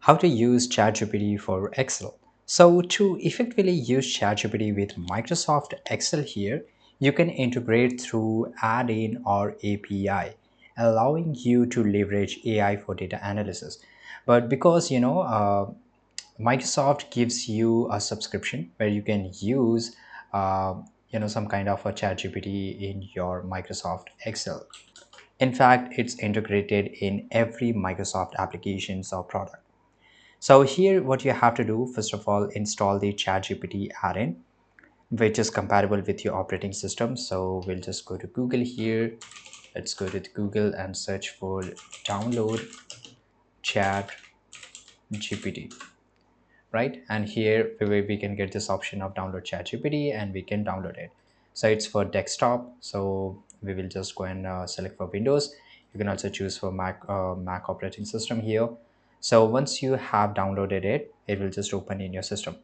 How to use ChatGPT for Excel. So to effectively use ChatGPT with Microsoft Excel here, you can integrate through add-in or API, allowing you to leverage AI for data analysis. But because Microsoft gives you a subscription where you can use some kind of a ChatGPT in your Microsoft Excel. In fact, it's integrated in every Microsoft applications or product. So here what you have to do, first of all, install the ChatGPT add-in, which is compatible with your operating system. So we'll just go to Google here. Let's go to Google and search for download ChatGPT, right? And here we can get this option of download ChatGPT and we can download it. So it's for desktop. So we will just go and select for Windows. You can also choose for Mac operating system here. So once you have downloaded it, it will just open in your system.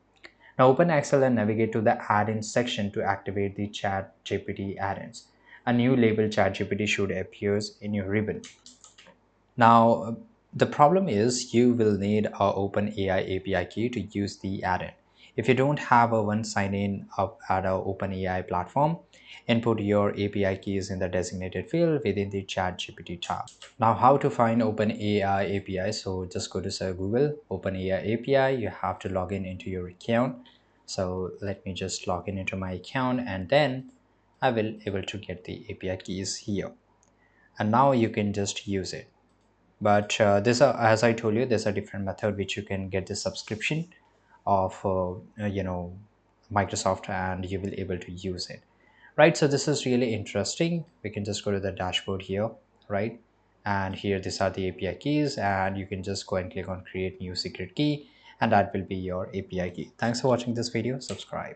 Now open Excel and navigate to the add-ins section to activate the ChatGPT add-ins. A new label ChatGPT should appear in your ribbon. Now, the problem is you will need a OpenAI API key to use the add-in. If you don't have a one sign-in up at our OpenAI platform, input your API keys in the designated field within the ChatGPT tab. Now, how to find OpenAI API? So just go to Google OpenAI API. You have to log in into your account. So let me just log in into my account and then I will able to get the API keys here. And now you can just use it. But as I told you, there's a different method which you can get the subscription of Microsoft and you will able to use it, right? So this is really interesting. We can just go to the dashboard here, right? And here these are the API keys and you can just go and click on create new secret key and that will be your API key. Thanks for watching this video. Subscribe.